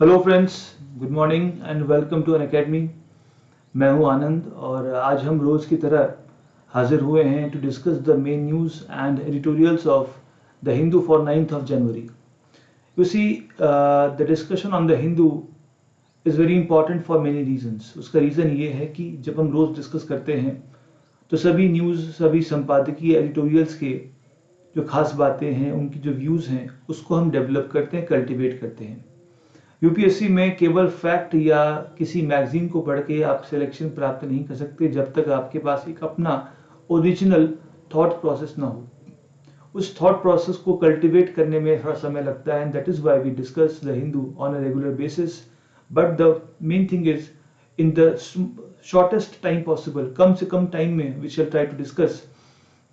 Hello friends, good morning and welcome to Unacademy. मैं हूं आनंद और आज हम रोज़ की तरह हाजिर हुए हैं to discuss the main news and editorials of the Hindu for 9th of January. You see the discussion on the Hindu is very important for many reasons. उसका रीज़न ये है कि जब हम रोज़ डिस्कस करते हैं तो सभी न्यूज़, सभी संपादकीय एडिटोरियल्स के जो खास बातें हैं, उनकी जो व्यूज़ हैं, उसको हम डेवलप करते हैं, कल्टिवेट करते हैं। यूपीएससी में केवल फैक्ट या किसी मैगजीन को पढ़ के आप सिलेक्शन प्राप्त नहीं कर सकते जब तक आपके पास एक अपना ओरिजिनल थॉट प्रोसेस ना हो। उस थॉट प्रोसेस को कल्टिवेट करने में थोड़ा समय लगता है, and that is why we discuss the Hindu on a regular basis. But the main thing is in the shortest time possible, कम से कम टाइम में we shall try to discuss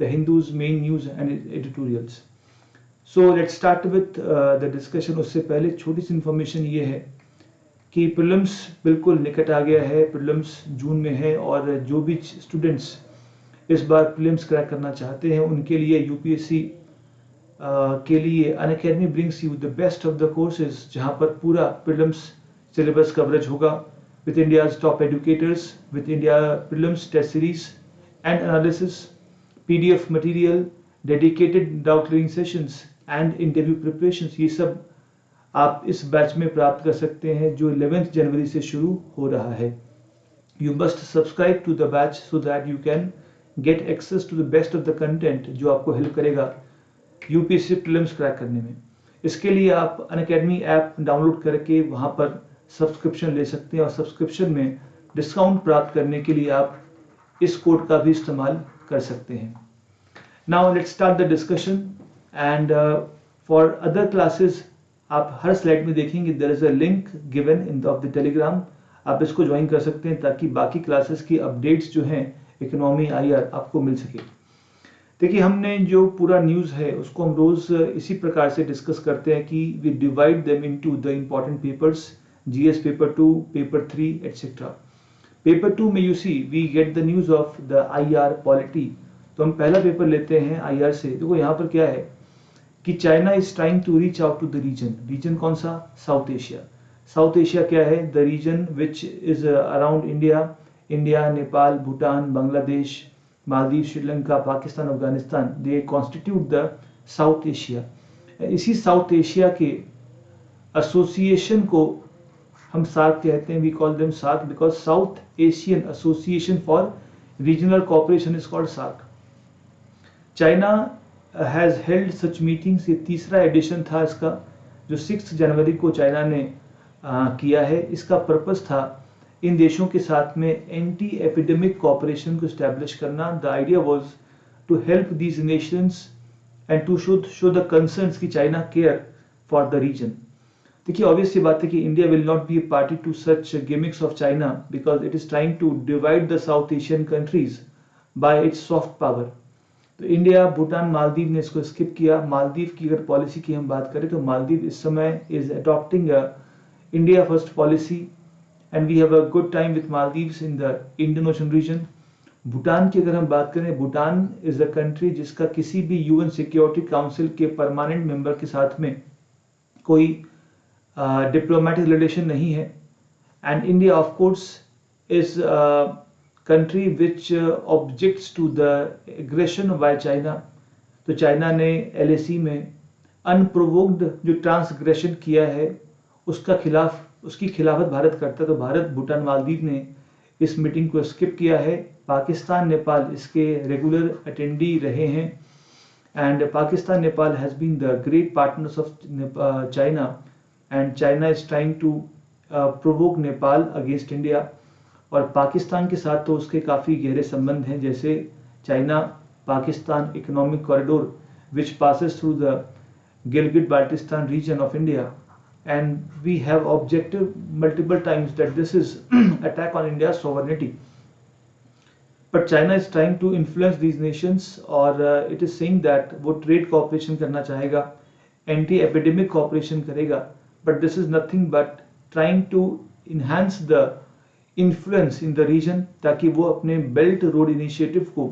the Hindu's main news and editorials. So let's start with the discussion. उससे पहले छोटी सी information ये है कि प्रीलिम्स बिल्कुल निकट आ गया है। प्रीलिम्स जून में है और जो भी स्टूडेंट्स इस बार प्रीलिम्स क्रैक करना चाहते हैं उनके लिए यूपीएससी के लिए Unacademy brings you the best of the courses, जहां पर पूरा प्रीलिम्स सिलेबस कवरेज होगा with India's top educators, with India prelims test series and analysis, PDF material, dedicated doubt clearing sessions and interview preparations. ये सब आप इस batch में प्राप्त कर सकते हैं जो 11th जनवरी से शुरू हो रहा है। You must subscribe to the batch so that you can get access to the best of the content जो आपको हेल्प करेगा यूपीएससी प्रीलिम्स क्रैक करने में। इसके लिए आप अनअकैडमी ऐप डाउनलोड करके वहां पर सब्सक्रिप्शन ले सकते हैं और सब्सक्रिप्शन में डिस्काउंट प्राप्त करने के लिए आप इस कोड का भी इस्तेमाल कर सकते हैं। Now let's start the discussion and for other classes आप हर स्लाइड में देखेंगे there is a link given in of the Telegram. आप इसको ज्वाइन कर सकते हैं ताकि बाकी क्लासेस की अपडेट्स जो हैं इकोनॉमी आईआर आपको मिल सके। देखिए, हमने जो पूरा न्यूज़ है उसको हम रोज़ इसी प्रकार से डिस्कस करते हैं कि we divide them into the important papers, GS paper 2, paper 3 etcetera. Paper 2 में you see we get the news of the IR polity. तो हम पहला पेपर लेते हैं आईआर से। देखो यहाँ पर क्या है कि China is trying to reach out to the region. Region कौन सा? South Asia. साउथ एशिया क्या है? The region which is around India, India, Nepal, Bhutan, Bangladesh, Maldives, Sri Lanka, Pakistan, Afghanistan, they constitute the South Asia. इसी साउथ एशिया के एसोसिएशन को हम सार्क कहते हैं। We call them SAARC because South Asian Association for Regional Cooperation is called SAARC. China has held such meetings. ये तीसरा addition था इसका जो 6 जनवरी को चाइना ने किया है। इसका पर्पस था इन देशों के साथ में एंटी एपिडेमिक कॉपरेशन को स्टैब्लिश करना। The idea was to help these nations and to show the concerns कि China care for the region. देखिए, ऑब्वियस सी बात है कि India will not be a party to such gimmicks of China because it is trying to divide the South Asian countries by its soft power. तो India, Bhutan, Maldives ने इसको skip किया। मालदीव की अगर पॉलिसी की हम बात करें तो मालदीव इस समय is adopting India first policy and we have a good time with Maldives in the Indian Ocean region. Bhutan की अगर हम बात करें, भूटान इज अ कंट्री जिसका किसी भी यूएन सिक्योरिटी काउंसिल के परमानेंट मेंबर के साथ में कोई डिप्लोमेटिक रिलेशन नहीं है। And India of course is country which objects to the aggression by China। तो चाइना ने LAC में अनप्रोवोक्ड जो ट्रांसग्रेशन किया है उसकी खिलाफत भारत करता है। तो भारत, भूटान, मालदीव ने इस मीटिंग को स्किप किया है। पाकिस्तान, नेपाल इसके रेगुलर अटेंडी रहे हैं and Pakistan, Nepal has been the great partners of China and China is trying to provoke Nepal against India. और पाकिस्तान के साथ तो उसके काफ़ी गहरे संबंध हैं, जैसे China Pakistan economic corridor which passes through the Gilgit Baltistan region of India and we have objective multiple times that this is attack on India sovereignty. But China is trying to influence these nations और it is saying that वो trade cooperation करना चाहेगा, anti epidemic cooperation करेगा, but this is nothing but trying to enhance the influence in the region ताकि वो अपने belt road initiative को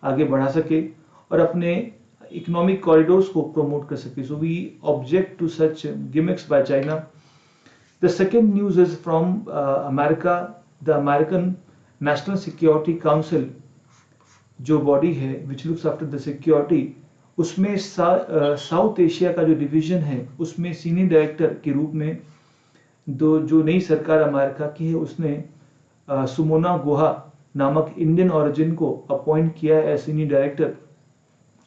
आगे बढ़ा सके और अपने इकोनॉमिक कॉरिडोर्स को प्रमोट कर सके। So we object to such gimmicks by China. The second news is from America. The American National Security Council, जो बॉडी है which looks after the security, उसमें साउथ एशिया का जो डिवीजन है उसमें सीनियर डायरेक्टर के रूप में जो नई सरकार अमेरिका की है उसने सुमोना गुहा नामक इंडियन ओरिजिन को अपॉइंट किया है as senior director.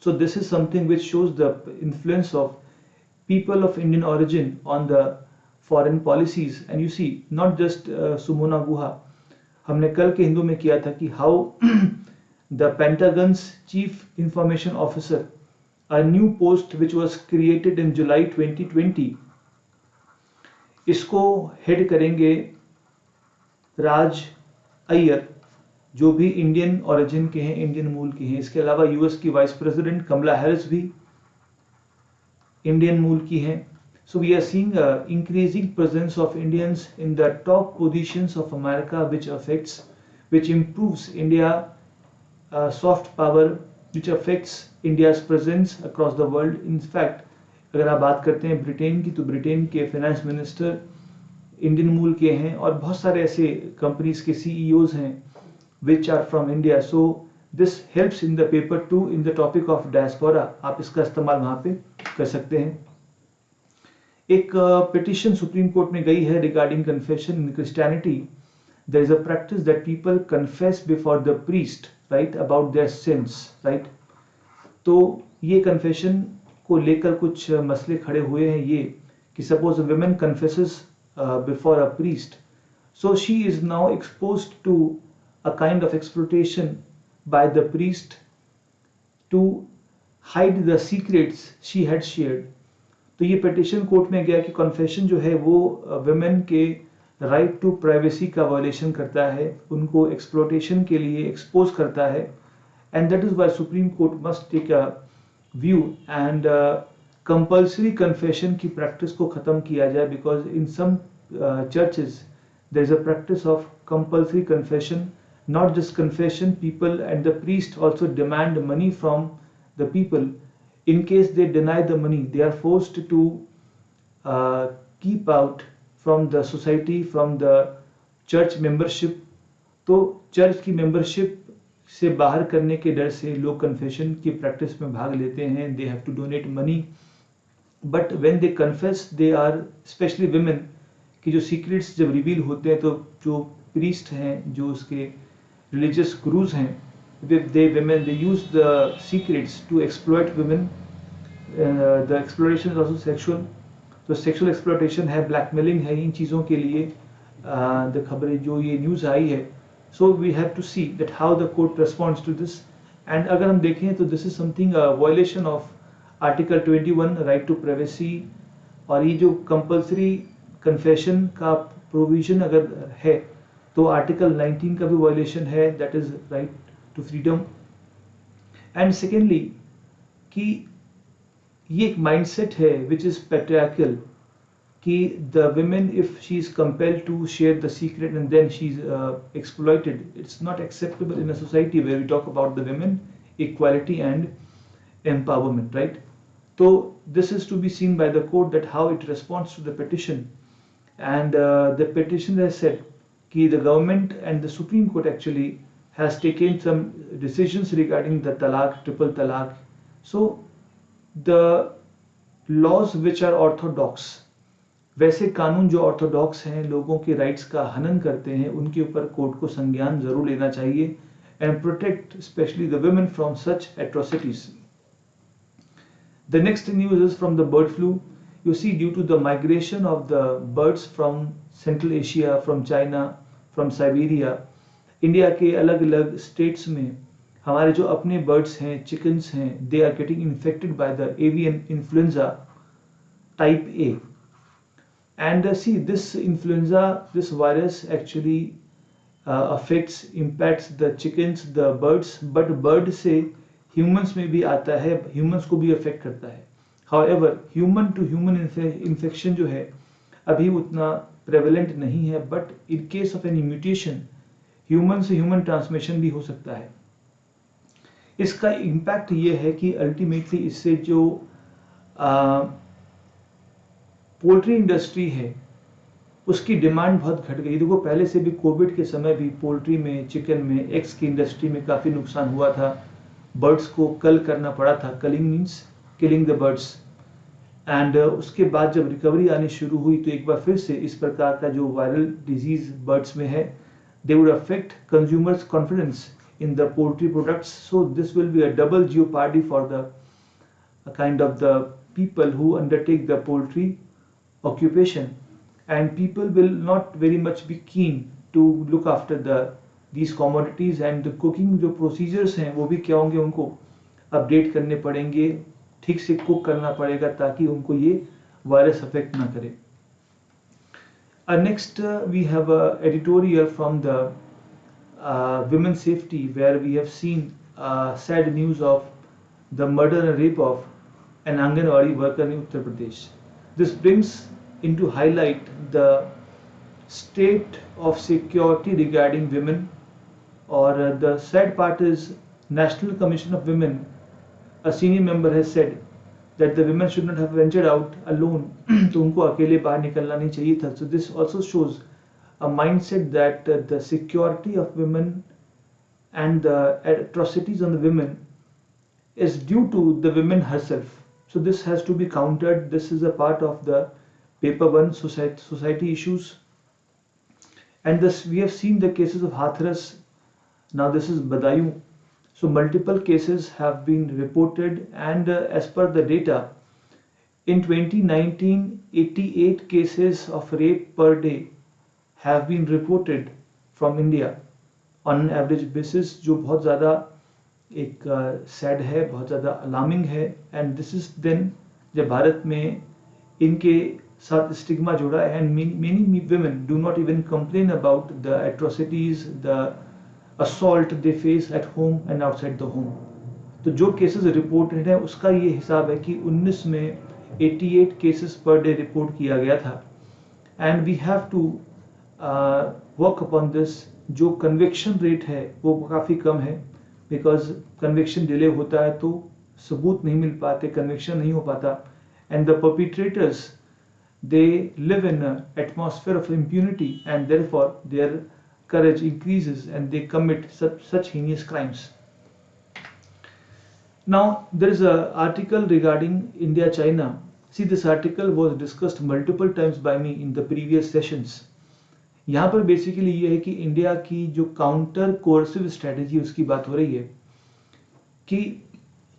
So this is something which shows the influence of people of Indian origin on the foreign policies. And you see, not just Sumona Guha, हमने कल के हिंदू में किया था कि how the Pentagon's chief information officer, a new post which was created in July 2020, इसको head करेंगे राज अय्यर, जो भी इंडियन ओरिजिन के हैं, इंडियन मूल के हैं. इसके अलावा यूएस की वाइस प्रेसिडेंट कमला हैरिस भी इंडियन मूल की हैं. So we are seeing increasing presence of Indians in the top positions of America which improves India soft power, which affects India's presence across the world. In fact, अगर आप बात करते हैं Britain की, तो ब्रिटेन के फाइनेंस मिनिस्टर इंडियन मूल के हैं और बहुत सारे ऐसे कंपनीज के CEOs हैं which are from India. So this helps in the paper too in the topic of diaspora. आप इसका इस्तेमाल वहाँ पे कर सकते हैं. एक पिटिशन सुप्रीम कोर्ट में गई है regarding confession in Christianity. There is a practice that people confess before the priest, right, about their sins, right. तो ये कन्फेशन को लेकर कुछ मसले खड़े हुए हैं, ये कि suppose a woman confesses before a priest, so she is now exposed to a kind of exploitation by the priest to hide the secrets she had shared. तो ये पिटिशन कोर्ट में गया कि कन्फेशन जो है वो वुमेन के right to privacy का वायलेशन करता है, उनको एक्सप्लोटेशन के लिए एक्सपोज करता है. And that is why Supreme Court must take a view and compulsory confession की प्रैक्टिस को खत्म किया जाए, because in some churches there is a practice of compulsory confession. Not just confession, people and the priest also demand money from the people. In case they deny the money, they are forced to keep out from the society, from the church membership. तो church की membership से बाहर करने के डर से लोग confession की प्रैक्टिस में भाग लेते हैं. They have to donate money, but when they confess, they are, especially women, कि जो सीक्रेट्स जब रिवील होते हैं तो जो प्रीस्ट हैं, जो उसके religious gurus हैं, they use the secrets to exploit women. The exploitation is also sexual. तो sexual exploitation है, blackmailing है, इन चीज़ों के लिए the खबरें जो ये न्यूज़ आई है. So we have to see that how the court responds to this. And अगर हम देखें तो this is something a violation of Article 21 right to privacy. और ये जो compulsory confession का provision अगर है तो आर्टिकल 19 का भी वायलेशन है, that is right to freedom. And secondly कि ये एक माइंडसेट है विच इज पैट्रियार्कल, कि the women if she is compelled to share the secret and then she is exploited, it's not acceptable in a society where we talk about the women equality and empowerment, right. तो this is to be seen by the court that how it responds to the petition. And the petition has said कि the government and the Supreme Court actually has taken some decisions regarding the talaq, triple talaq. So the laws which are orthodox, वैसे कानून जो Orthodox हैं, लोगों के rights का हनन करते हैं, उनके ऊपर कोर्ट को संज्ञान जरूर लेना चाहिए and protect especially the women from such atrocities. The next news is from the bird flu. You see, due to the migration of the birds from Central Asia, from China, from Siberia, India के अलग अलग states में हमारे जो अपने birds हैं, chickens हैं, they are getting infected by the avian influenza type A. And see, this influenza, this virus actually impacts the chickens, the birds, but bird से humans में भी आता है, humans को भी affect करता है. However, human to human infection जो है अभी उतना prevalent नहीं है, but in case of any mutation, human से human transmission भी हो सकता है. इसका impact ये है कि ultimately इससे जो पोल्ट्री इंडस्ट्री है उसकी डिमांड बहुत घट गई। देखो पहले से भी कोविड के समय भी पोल्ट्री में, चिकन में, एग्स की इंडस्ट्री में काफ़ी नुकसान हुआ था। बर्ड्स को कल करना पड़ा था। Culling means killing the birds. And उसके बाद जब रिकवरी आनी शुरू हुई तो एक बार फिर से इस प्रकार का जो वायरल डिजीज बर्ड्स में है, they would affect consumers confidence in the poultry products. So this will be a double jeopardy for the kind of the people who undertake the poultry occupation, and people will not very much be keen to look after these commodities, and the cooking जो procedures हैं वो भी क्या होंगे, उनको update करने पड़ेंगे, ठीक से कुक करना पड़ेगा ताकि उनको ये वायरस अफेक्ट ना करे। Next we have a editorial from the women's safety, where we have seen sad news of the murder and rape of an Anganwadi worker in Uttar Pradesh. This brings into highlight the state of security regarding women, or the sad part is National Commission of Women, a senior member has said that the women should not have ventured out alone. तो उनको अकेले बाहर निकलना नहीं चाहिए था. So this also shows a mindset that the security of women and the atrocities on the women is due to the women herself. So this has to be countered. This is a part of the paper one society issues. And this, we have seen the cases of Hathras. Now this is Badaयूं. So multiple cases have been reported, and as per the data, in 2019, 88 cases of rape per day have been reported from India on an average basis, जो बहुत ज़्यादा एक sad है, बहुत ज़्यादा alarming है. And this is then जब भारत में इनके साथ स्टिग्मा जुड़ा है, and many women do not even complain about the atrocities, the assault they face at home and outside the home. तो जो केसेस रिपोर्टेड है उसका ये हिसाब है कि 19 में 88 केसेस पर डे रिपोर्ट किया गया था. And we have to work upon this. जो कन्विक्शन रेट है वो काफ़ी कम है, बिकॉज कन्विक्शन डिले होता है तो सबूत नहीं मिल पाते, कन्विक्शन नहीं हो पाता. And the perpetrators, they live in atmosphere of impunity, and therefore their courage increases and they commit such heinous crimes. Now there is an article regarding India-China. See, this article was discussed multiple times by me in the previous sessions. यहाँ पर basically ये है कि India की जो counter coercive strategy उसकी बात हो रही है कि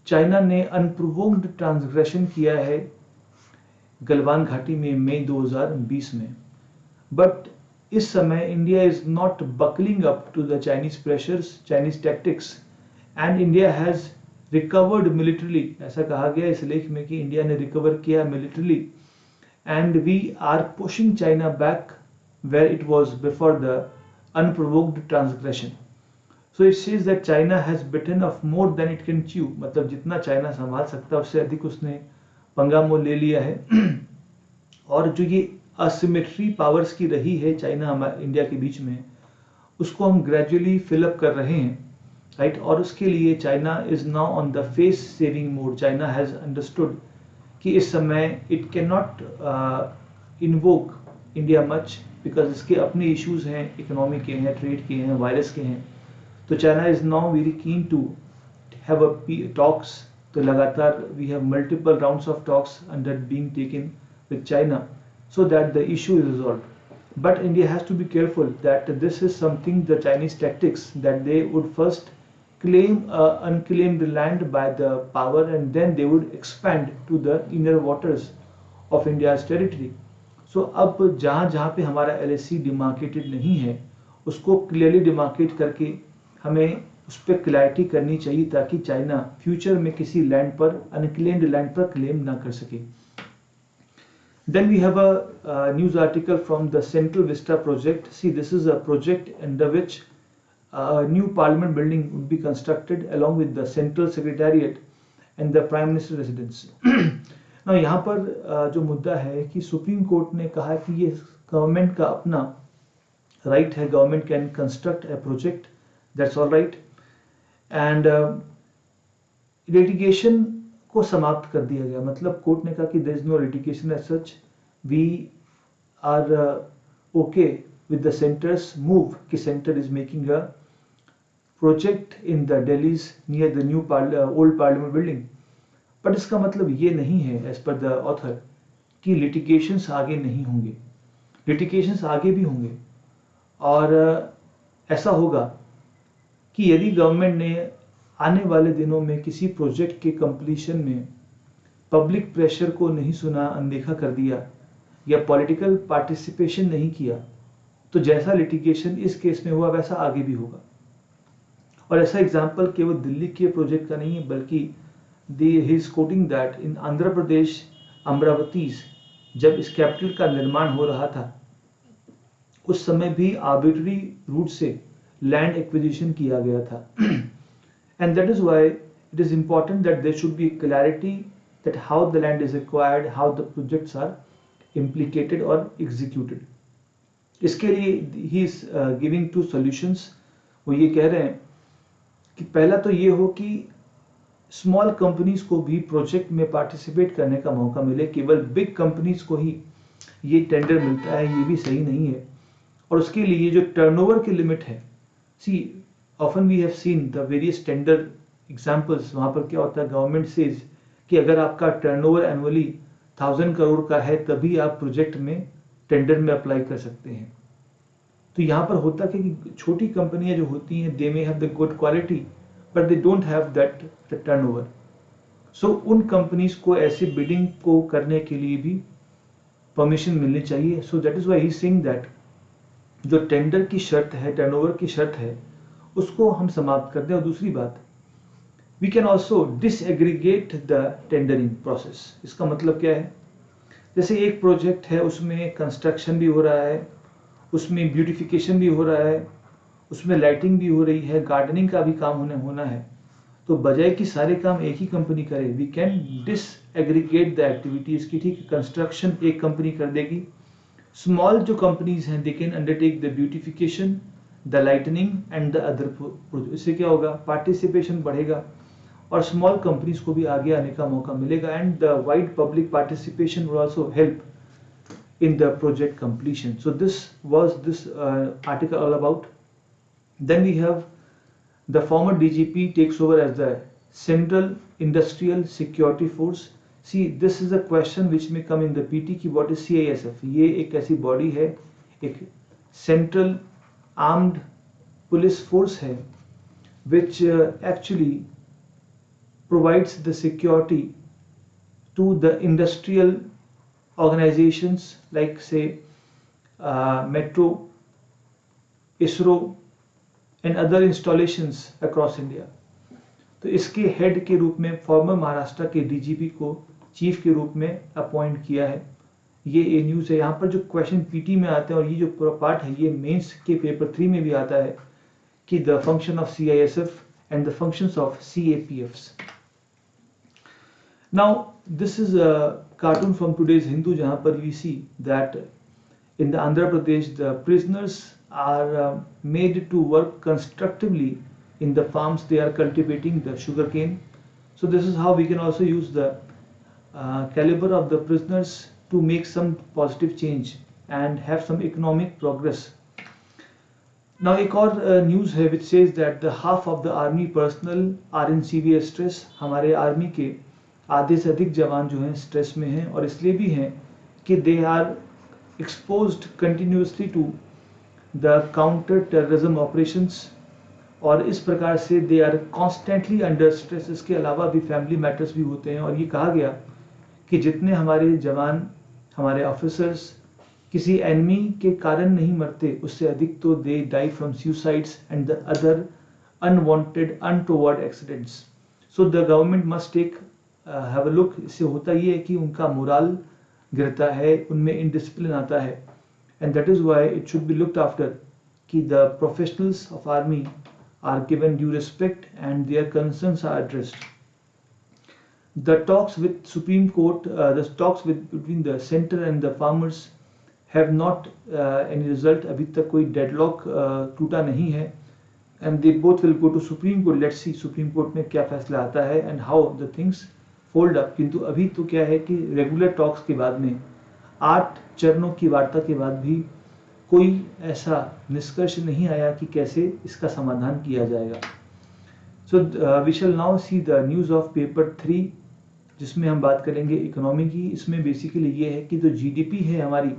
चाइना ने अनप्रोवोक्ड ट्रांसग्रेशन किया है गलवान घाटी में मई 2020 में. बट इस समय India is not buckling up to the Chinese pressures, Chinese tactics, and India has recovered militarily. ऐसा कहा गया इस लेख में कि इंडिया ने रिकवर किया militarily, and we are pushing China back where it was before the unprovoked transgression. So it says that China has bitten off more than it can chew. मतलब जितना चाइना संभाल सकता है उससे अधिक उसने पंगा मोल ले लिया है. और जो ये असिमेट्री पावर्स की रही है चाइना हमारे इंडिया के बीच में, उसको हम ग्रेजुअली फिलअप कर रहे हैं, राइट. और उसके लिए China is now on the face saving mode. China has understood कि इस समय it can not invoke India much, because इसके अपने इश्यूज हैं, इकोनॉमी के हैं, ट्रेड के हैं, वायरस के हैं. तो China is now very keen to have a talks. तो लगातार we have multiple rounds of talks under being taken with China, so that the issue is resolved. But India has to be careful that this is something, the Chinese tactics, that they would first claim unclaimed land by the power, and then they would expand to the inner waters of India's territory. So अब जहाँ जहाँ पे हमारा LAC demarcated नहीं है उसको clearly demarcate करके हमें उस पर क्लैरिटी करनी चाहिए ताकि चाइना फ्यूचर में किसी लैंड पर, अनक्लेम्ड लैंड पर क्लेम ना कर सके. Then we have a news article from the Central Vista project. See, this is a project under which a new parliament building would be constructed along with the central secretariat and the prime minister residence. Now यहाँ पर जो मुद्दा है कि supreme court ने कहा कि ये गवर्नमेंट का अपना राइट है, government can construct A project, that's all right. And litigation को समाप्त कर दिया गया. मतलब कोर्ट ने कहा कि there is no litigation as such, we are okay with the center's move कि center is making a project in the Delhi's near the new old parliament building. But इसका मतलब ये नहीं है एज पर द ऑथर कि litigations आगे नहीं होंगे. लिटिगेशंस आगे भी होंगे और ऐसा होगा कि यदि गवर्नमेंट ने आने वाले दिनों में किसी प्रोजेक्ट के कंप्लीशन में पब्लिक प्रेशर को नहीं सुना, अनदेखा कर दिया या पॉलिटिकल पार्टिसिपेशन नहीं किया, तो जैसा लिटिगेशन इस केस में हुआ वैसा आगे भी होगा. और ऐसा एग्जाम्पल केवल दिल्ली के प्रोजेक्ट का नहीं है, बल्कि he is quoting that in Andhra Pradesh Amaravati जब इस कैपिटल का निर्माण हो रहा था उस समय भी आर्बिट्ररी रूट से लैंड एक्विजिशन किया गया था. And that is why it is important that there should be clarity that how the land is acquired, how the projects are implicated और एग्जीक्यूटेड. इसके लिए ही इज गिविंग टू सॉल्यूशंस. वो ये कह रहे हैं कि पहला तो ये हो कि स्मॉल कंपनीज को भी प्रोजेक्ट में पार्टिसिपेट करने का मौका मिले. केवल बिग कंपनीज को ही ये टेंडर मिलता है, ये भी सही नहीं है. और उसके लिए जो टर्नओवर की लिमिट है, see often we have seen the various tender examples. वहाँ पर क्या होता है, गवर्नमेंट सेज कि अगर आपका टर्नओवर एनुअली 1000 करोड़ का है तभी आप प्रोजेक्ट में टेंडर में अप्लाई कर सकते हैं. तो यहाँ पर होता है कि छोटी कंपनियां जो होती हैं they may have the good quality but they don't have that the turnover. So उन कंपनीज को ऐसे बिडिंग को करने के लिए भी परमिशन मिलनी चाहिए. So that is why he is saying that जो टेंडर की शर्त है, टर्नओवर की शर्त है, उसको हम समाप्त कर दें. और दूसरी बात, we can also disaggregate the tendering process. इसका मतलब क्या है, जैसे एक प्रोजेक्ट है उसमें कंस्ट्रक्शन भी हो रहा है, उसमें ब्यूटिफिकेशन भी हो रहा है, उसमें लाइटिंग भी हो रही है, गार्डनिंग का भी काम होना है, तो बजाय कि सारे काम एक ही कंपनी करे, we can disaggregate the activities की. ठीक, कंस्ट्रक्शन एक कंपनी कर देगी, स्मॉल जो कंपनीज हैं they can undertake the beautification, the lightning and the other. इससे क्या होगा, पार्टिसिपेशन बढ़ेगा और स्मॉल कंपनीज को भी आगे आने का मौका मिलेगा. And the wide public participation will also help in the project completion. So this was this article all about. Then we have the former DGP takes over as the Central Industrial Security Force. See, this is a question which may come in the PT ki what is CISF. ये एक ऐसी body है, एक Central Armed Police Force है which actually provides the security to the industrial organizations like say Metro, ISRO and other installations across India. तो इसके head के रूप में फॉर्मर महाराष्ट्र के डीजीपी को चीफ के रूप में अपॉइंट किया है. ये न्यूज़ है. यहाँ पर जो क्वेश्चन पीटी में आते हैं और ये जो पूरा पार्ट है ये मेंस के पेपर 3 में भी आता है कि the function of CISF and the functions of CAPFs. Now this is a cartoon from today's Hindu जहाँ पर we see that in the Andhra Pradesh the prisoners are made to work constructively in the farms they are cultivating the sugarcane. So this is how we can also use the caliber of the prisoners to make some positive change and have some economic progress. Now एक और news है which says that the half of the army personnel are in severe stress. हमारे army के आधे से अधिक जवान जो हैं स्ट्रेस में हैं और इसलिए भी हैं कि they are exposed continuously to the counter terrorism operations और इस प्रकार से they are constantly under stress. इसके अलावा भी फैमिली मैटर्स भी होते हैं और ये कहा गया कि जितने हमारे जवान, हमारे ऑफिसर्स किसी एनिमी के कारण नहीं मरते, उससे अधिक तो they die from suicides and the other unwanted untoward accidents. So the government must take have a look. इससे होता ये है कि उनका मोरल गिरता है, उनमें इनडिसिप्लिन आता है. And that is why it should be looked after कि the professionals of army are given due respect and their concerns are addressed. The talks with supreme court, the talks between the centre and the farmers have not any result. अभी तक कोई deadlock टूटा नहीं है and they both will go to supreme court. Let's see supreme court में क्या फैसला आता है and how the things fold up. किंतु अभी तो क्या है कि रेगुलर टॉक्स के बाद में 8 चरणों की वार्ता के बाद भी कोई ऐसा निष्कर्ष नहीं आया कि कैसे इसका समाधान किया जाएगा। So we shall now see the news of paper 3, जिसमें हम बात करेंगे इकोनॉमी की। इसमें बेसिकली ये है कि जो जीडीपी है हमारी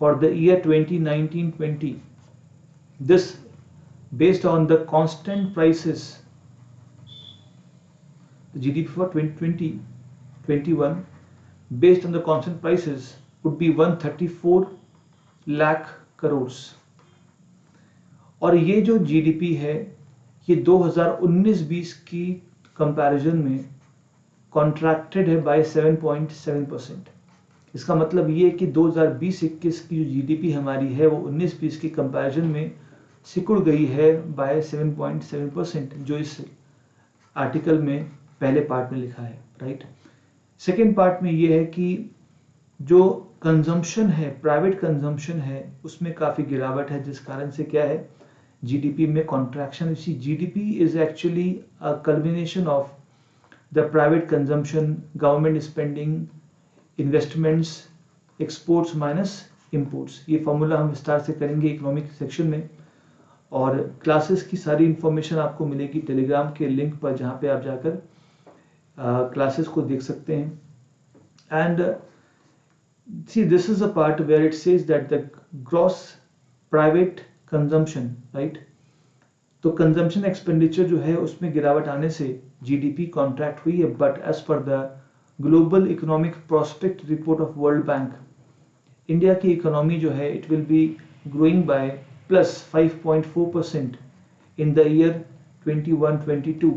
for the year 2019-20, this based on the constant prices, the GDP for 2020-21 based on the constant prices would be 134 lakh crores। और ये जो जीडीपी है ये 2019-20 की कंपैरिजन में कॉन्ट्रैक्टेड है बाय 7.7%। इसका मतलब ये है कि 2020-21 की जो जीडीपी हमारी है वो 19-20 की कंपैरिजन में सिकुड़ गई है बाय 7.7%, जो इस आर्टिकल में पहले पार्ट में लिखा है, राइट। सेकेंड पार्ट में ये है कि जो कंजम्पशन है, प्राइवेट कंजम्पशन है, उसमें काफ़ी गिरावट है, जिस कारण से क्या है जीडीपी में कॉन्ट्रैक्शन। इसी GDP is actually a culmination of the private consumption, government spending, investments, exports minus imports. ये फॉर्मूला हम विस्तार से करेंगे इकोनॉमिक सेक्शन में, और क्लासेस की सारी इंफॉर्मेशन आपको मिलेगी टेलीग्राम के लिंक पर, जहाँ पे आप जाकर क्लासेस को देख सकते हैं। And see, this is a part where it says that the gross private consumption, right? तो कंजम्पशन एक्सपेंडिचर जो है उसमें गिरावट आने से जीडीपी कॉन्ट्रैक्ट हुई है, but as per the global economic prospect report of World Bank, India की इकोनॉमी जो है it will be growing by plus 5.4% in the year 21-22.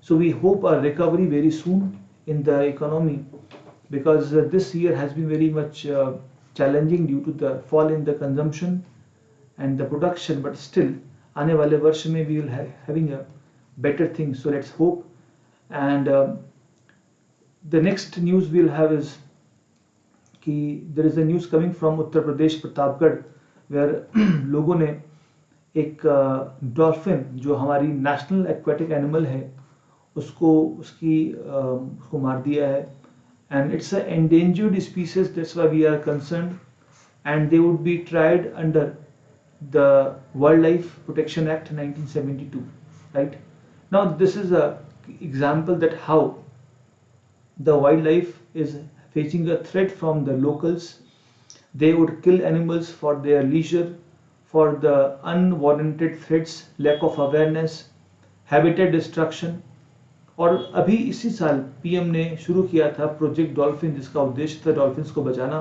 So we hope a recovery very soon in the economy, because this year has been very much challenging due to the fall in the consumption and the production, but still आने वाले वर्ष में we will having a better thing, so let's hope. And the next news we'll have is कि there is a news coming from Uttar Pradesh Pratapgarh, where लोगों ने एक dolphin जो हमारी नेशनल एक्वेटिक एनिमल है उसको मार दिया है, and it's an endangered species, that's why we are concerned, and they would be tried under the Wildlife Protection Act 1972, right? Now this is a example that how the wildlife is facing a threat from the locals. They would kill animals for their leisure, for the unwarranted threats, lack of awareness, habitat destruction. और अभी इसी साल PM ने शुरू किया था project dolphin, जिसका उद्देश्य था डॉल्फिन्स को बचाना।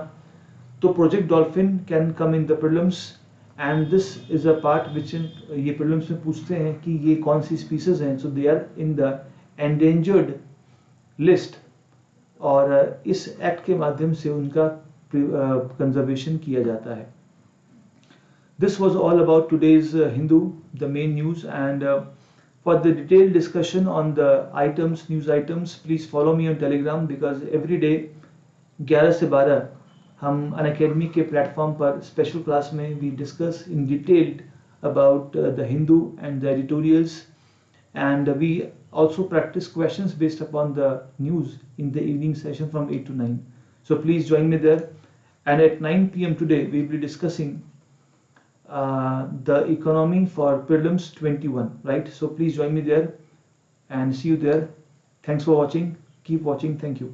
तो project dolphin can come in the prelims, and this is a part which ये प्रीलिम्स में पूछते हैं कि ये कौन सी स्पीसीज हैं। So they are in the endangered list, और इस एक्ट के माध्यम से उनका कंजर्वेशन किया जाता है। This was all about today's Hindu, the main news, and for the detailed discussion on the items, news items, please follow me on Telegram, because every day 11 से 12 हम अनअकैडमी के प्लेटफॉर्म पर स्पेशल क्लास में we discuss in detailed about the Hindu and the editorials, and we also practice questions based upon the news in the evening session from 8 to 9. So please join me there, and at 9 p.m. today we will be discussing the economy for prelims 21, right? So please join me there and see you there. Thanks for watching. Keep watching. Thank you.